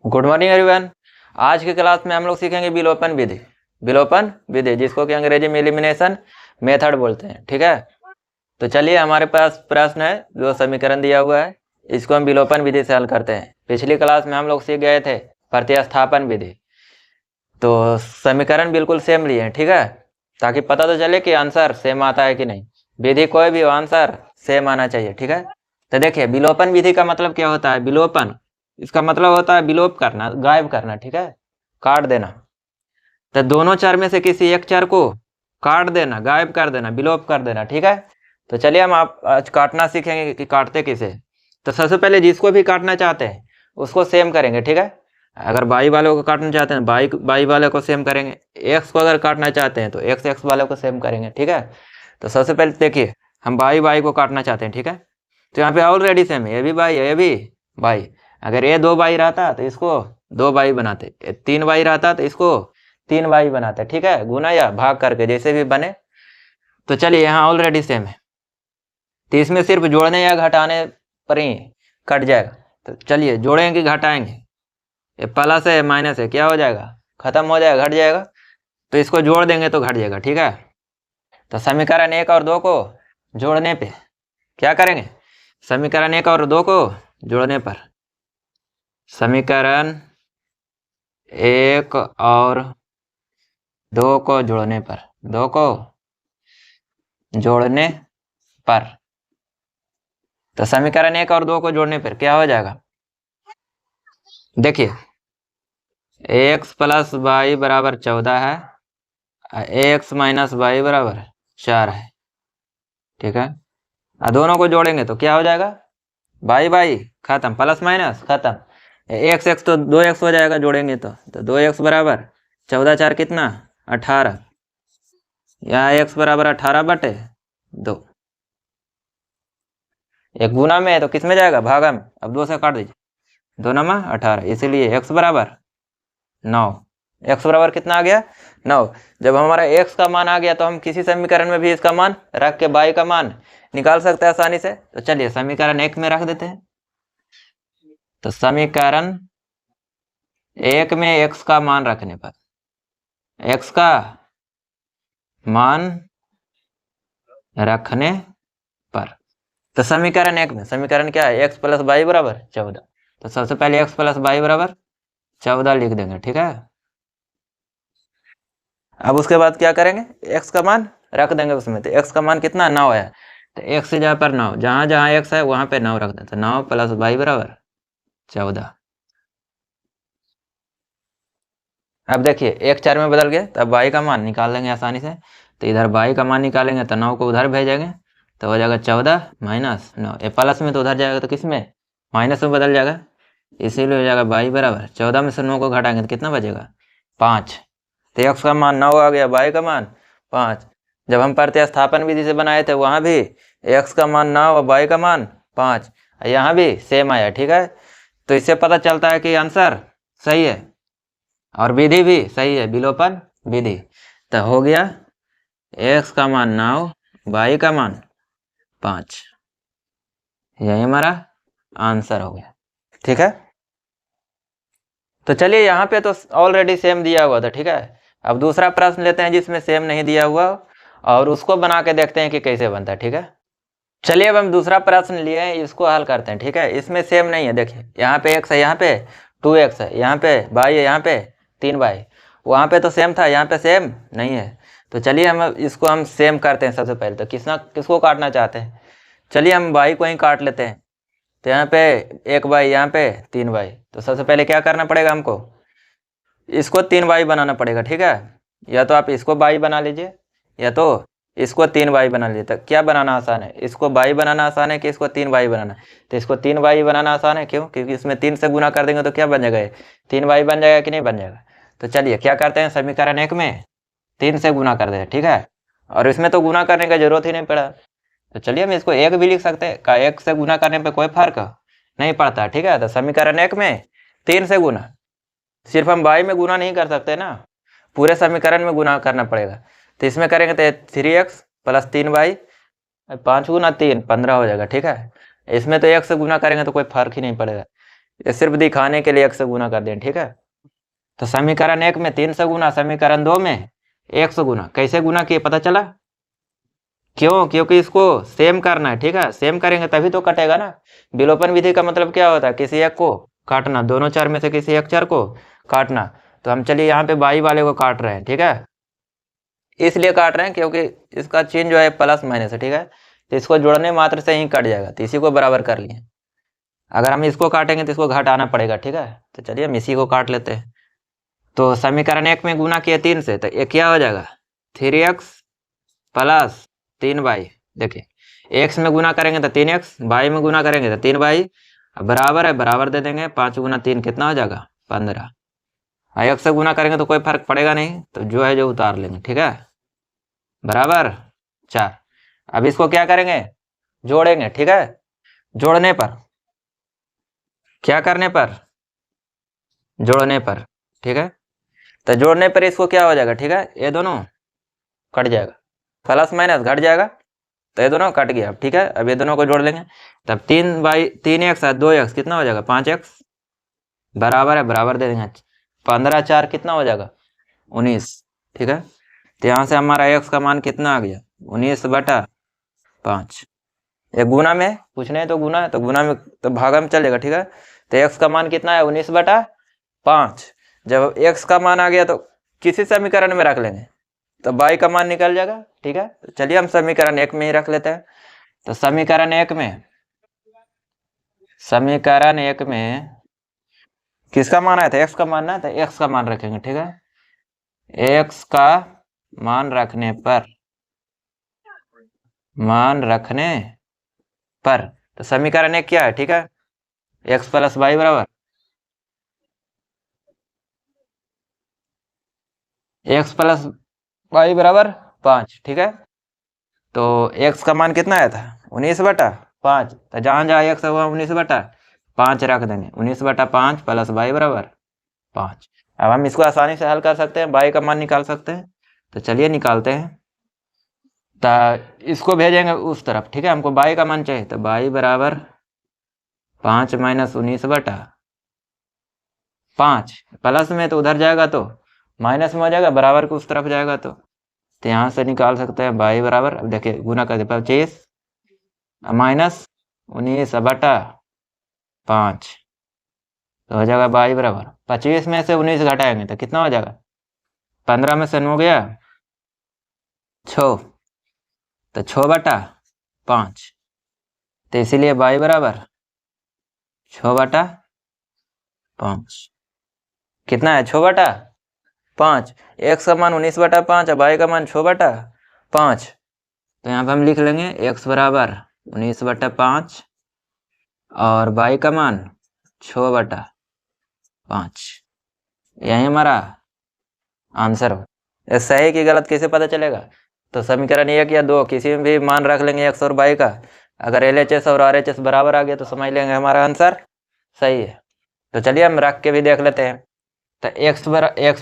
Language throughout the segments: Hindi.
Good morning everyone. आज की क्लास में हम लोग सीखेंगे विलोपन विधि। विलोपन विधि जिसको कि अंग्रेजी में एलिमिनेशन मेथड बोलते हैं। ठीक है, तो चलिए हमारे पास प्रश्न है, जो समीकरण दिया हुआ है, इसको हम विलोपन विधि से हल करते हैं। पिछली क्लास में हम लोग सीख गए थे प्रतिस्थापन विधि, तो समीकरण बिल्कुल सेम लिए हैं। ठीक है, ताकि पता तो चले कि आंसर सेम आता है कि नहीं। विधि कोई भी हो, आंसर सेम आना चाहिए। ठीक है, तो देखिए विलोपन विधि का मतलब क्या होता है। विलोपन, इसका मतलब होता है विलोप करना, गायब करना। ठीक है, काट देना। तो दोनों चर में से किसी एक चर को काट देना, गायब कर देना, विलोप कर देना। ठीक है, तो चलिए हम आप आज काटना सीखेंगे कि काटते किसे। तो सबसे पहले जिसको भी काटना चाहते हैं उसको सेम करेंगे। ठीक है, अगर बाई वालों को काटना चाहते हैं बाई वाले को सेम करेंगे। एक्स को अगर काटना चाहते हैं तो एक्स वाले को सेम करेंगे। ठीक है, तो सबसे पहले देखिए हम बाई को काटना चाहते हैं। ठीक है, तो यहाँ पे ऑलरेडी सेम है, ये भी बाई है, ये भी बाई। अगर ये 2 बाई रहता तो इसको 2 बाई बनाते, 3 बाई रहता तो इसको 3 बाई बनाते। ठीक है, गुना या भाग करके जैसे भी बने। तो चलिए यहाँ ऑलरेडी सेम है, तो इसमें सिर्फ जोड़ने या घटाने पर ही कट जाएगा। तो चलिए जोड़ेंगे कि घटाएंगे, ये प्लस है माइनस है, क्या हो जाएगा, खत्म हो जाएगा, घट जाएगा। तो इसको जोड़ देंगे तो घट जाएगा। ठीक है, तो समीकरण 1 और 2 को जोड़ने पे क्या करेंगे, समीकरण 1 और 2 को जोड़ने पर, समीकरण 1 और 2 को जोड़ने पर, 2 को जोड़ने पर, तो समीकरण 1 और 2 को जोड़ने पर क्या हो जाएगा। देखिए एक्स प्लस वाई बराबर 14 है, एक्स माइनस वाई बराबर 4 है। ठीक है, दोनों को जोड़ेंगे तो क्या हो जाएगा, बाई बाई खत्म, प्लस माइनस खत्म, एक्स एक्स तो 2x हो जाएगा जोड़ेंगे तो 2x बराबर 14 4 कितना 18, यहाँ x बराबर 18/2। एक गुना में है तो किस में जाएगा, भागा में। अब 2 से काट दीजिए, 2 नमा 18, इसीलिए x बराबर 9। x बराबर कितना आ गया, 9। जब हमारा x का मान आ गया तो हम किसी समीकरण में भी इसका मान रख के y का मान निकाल सकते हैं आसानी से। तो चलिए समीकरण 1 में रख देते हैं। तो समीकरण 1 में x का मान रखने पर, x का मान रखने पर, तो समीकरण 1 में समीकरण क्या है, x प्लस वाई बराबर 14। तो सबसे पहले x प्लस वाई बराबर 14 लिख देंगे। ठीक है, अब उसके बाद क्या करेंगे, x का मान रख देंगे उसमें। तो x का मान कितना 9 है, तो x से जहाँ पर 9, जहाँ जहाँ x है वहाँ पे 9 रख दें। तो 9 प्लस वाई बराबर 14। अब देखिए एक 4 में बदल गए, तो अब y का मान निकाल लेंगे आसानी से। तो इधर y का मान निकालेंगे तो 9 को उधर भेजेंगे, तो हो जाएगा 14 माइनस 9। ये प्लस में तो उधर जाएगा तो किस में, माइनस में बदल जाएगा, इसीलिए हो जाएगा y बराबर 14 में से 9 को घटाएंगे तो कितना बचेगा 5। तो x का मान 9 आ गया, y का मान 5। जब हम प्रतिस्थापन विधि से बनाए थे वहाँ भी x का मान 9 और y का मान 5, यहाँ भी सेम आया। ठीक है, तो इससे पता चलता है कि आंसर सही है और विधि भी सही है, विलोपन विधि। तो हो गया x का मान 9, y का मान 5, यही हमारा आंसर हो गया। ठीक है, तो चलिए यहाँ पे तो ऑलरेडी सेम दिया हुआ था। ठीक है, अब दूसरा प्रश्न लेते हैं जिसमें सेम नहीं दिया हुआ और उसको बना के देखते हैं कि कैसे बनता है। ठीक है, चलिए अब हम दूसरा प्रश्न लिए हैं, इसको हल करते हैं। ठीक है, इसमें सेम नहीं है। देखिए यहाँ पे x है, यहाँ पे 2x है, यहाँ पे y है, यहाँ पे 3y। वहाँ पे तो सेम था, यहाँ पे सेम नहीं है। तो चलिए हम इसको हम सेम करते हैं। सबसे पहले तो किसको काटना चाहते हैं, चलिए हम y को ही काट लेते हैं। तो यहाँ पे 1y, यहाँ पे 3y। तो सबसे पहले क्या करना पड़ेगा हमको, इसको 3y बनाना पड़ेगा। ठीक है, या तो आप इसको y बना लीजिए या तो इसको 3y बना लीजिए। तो क्या बनाना आसान है, इसको y बनाना आसान है कि इसको 3y बनाना। तो इसको 3y बनाना आसान है, क्यों, क्योंकि इसमें 3 से गुना कर देंगे तो क्या बन जाएगा, 3y बन जाएगा कि नहीं बन जाएगा। तो चलिए क्या करते हैं, समीकरण 1 में 3 से गुना कर दें। ठीक है, और इसमें तो गुना करने का जरूरत ही नहीं पड़ा। तो चलिए हम इसको 1 भी लिख सकते हैं, का 1 से गुना करने पर कोई फर्क नहीं पड़ता। ठीक है, तो समीकरण 1 में 3 से गुना, सिर्फ हम y में गुना नहीं कर सकते ना, पूरे समीकरण में गुना करना पड़ेगा। तो इसमें करेंगे तो 3x प्लस 3y, 5 गुना 3 15 हो जाएगा। ठीक है, इसमें तो 1 से गुना करेंगे तो कोई फर्क ही नहीं पड़ेगा, ये सिर्फ दिखाने के लिए 1 से गुना कर दें, ठीक है। तो समीकरण 1 में 3 से गुना, समीकरण 2 में 1 से गुना। कैसे गुना किए पता चला? क्यों? क्योंकि इसको सेम करना है, ठीक है। सेम करेंगे तभी तो कटेगा ना। विलोपन विधि का मतलब क्या होता है? किसी एक को काटना, दोनों चर में से किसी एक चर को काटना। तो हम चलिए यहाँ पे बाई वाले को काट रहे हैं, ठीक है। इसलिए काट रहे हैं क्योंकि इसका चिन्ह जो है प्लस माइनस है, ठीक है। तो इसको जोड़ने मात्र से ही कट जाएगा, तो इसी को बराबर कर लिए। अगर हम इसको काटेंगे तो इसको घटाना पड़ेगा, ठीक है। तो चलिए हम इसी को काट लेते हैं। तो समीकरण 1 में गुना किया 3 से, तो ये क्या हो जाएगा? 3x plus 3y। देखिए x में गुना करेंगे तो 3x, y में गुना करेंगे तो 3y, बराबर है, बराबर दे देंगे। 5 गुना 3 कितना हो जाएगा? 15। x से गुना करेंगे तो कोई फर्क पड़ेगा नहीं, तो जो है जो उतार लेंगे, ठीक है। बराबर 4। अब इसको क्या करेंगे? जोड़ेंगे, ठीक है। जोड़ने पर, क्या करने पर? जोड़ने पर, ठीक है। तो जोड़ने पर इसको क्या हो जाएगा, ठीक है। ये दोनों कट जाएगा, प्लस माइनस घट जाएगा, तो ये दोनों कट गया, ठीक है। अब ये दोनों को जोड़ लेंगे, तब 3x 2x कितना हो जाएगा? 5x, बराबर है, बराबर दे देंगे। 15 4 कितना हो जाएगा? 19, ठीक है। तो यहाँ से हमारा x का मान कितना आ गया? 19/5। ये गुना में पूछने हैं तो गुना है, तो गुना में तो भागा में चलेगा, ठीक है। तो x का मान कितना है? 19/5। जब x का मान आ गया तो किसी समीकरण में रख लेंगे, तो y का मान निकल जाएगा, ठीक है। तो चलिए हम समीकरण 1 में ही रख लेते हैं। तो समीकरण 1 में किसका मान आया था? x का मान ना, तो x का मान रखेंगे, ठीक है। x का मान रखने पर तो समीकरण 1 क्या है, ठीक है। x प्लस वाई बराबर x प्लस वाई बराबर 5, ठीक है। तो x का मान कितना आया था? 19/5। तो जहां जहां x हुआ 19/5 रख देंगे। 19/5 प्लस वाई बराबर 5। अब हम इसको आसानी से हल कर सकते हैं, वाई का मान निकाल सकते हैं। तो चलिए निकालते हैं। तो इसको भेजेंगे उस तरफ, ठीक है। हमको वाई का मान चाहिए, तो वाई बराबर 5 माइनस 19/5। प्लस में तो उधर जाएगा तो माइनस में हो जाएगा, बराबर को उस तरफ जाएगा तो यहाँ से निकाल सकते हैं वाई बराबर, अब देखिए गुना कर दे, 25 माइनस 19/5, तो हो जाएगा वाई बराबर 25 में से 19 घटाएंगे तो कितना हो जाएगा? 15 में से 9 गया 6, तो 6/5। तो इसीलिए वाई बराबर 6/5। कितना है? 6/5। x का मान 19/5 और y का मान 6/5। तो यहाँ पे हम लिख लेंगे x बराबर 19/5 और y का मान 6/5। यही हमारा आंसर हो। इस सही की गलत कैसे पता चलेगा? तो समीकरण 1 या 2 किसी में भी मान रख लेंगे x और y का। अगर LHS और RHS बराबर आ गया तो समझ लेंगे हमारा आंसर सही है। तो चलिए हम रख के भी देख लेते हैं। तो x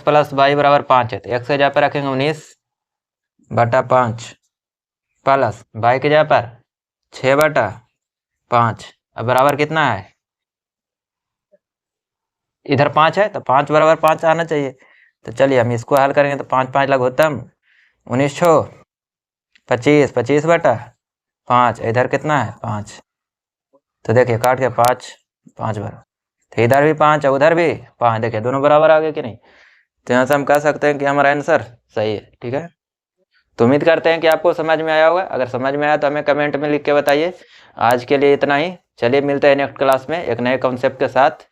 प्लस वाई बराबर 5 है, तो x के जगह पर रखेंगे 19/5 प्लस वाई के जगह पर 6/5। अब बराबर कितना है? इधर 5 है तो 5 बराबर 5 आना चाहिए। तो चलिए हम इसको हल करेंगे, तो 5 5 लघुत्तम 19 6 25, 25/5। इधर कितना है? 5। तो देखिए काट के 5 5 बराबर, तो इधर भी 5 है उधर भी 5, देखिए दोनों बराबर आ गए कि नहीं। तो यहाँ से हम कह सकते हैं कि हमारा आंसर सही है, ठीक है। तो उम्मीद करते हैं कि आपको समझ में आया होगा। अगर समझ में आया तो हमें कमेंट में लिख के बताइए। आज के लिए इतना ही, चलिए मिलते हैं नेक्स्ट क्लास में एक नए कॉन्सेप्ट के साथ।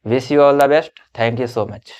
Wish you all the best, thank you so much.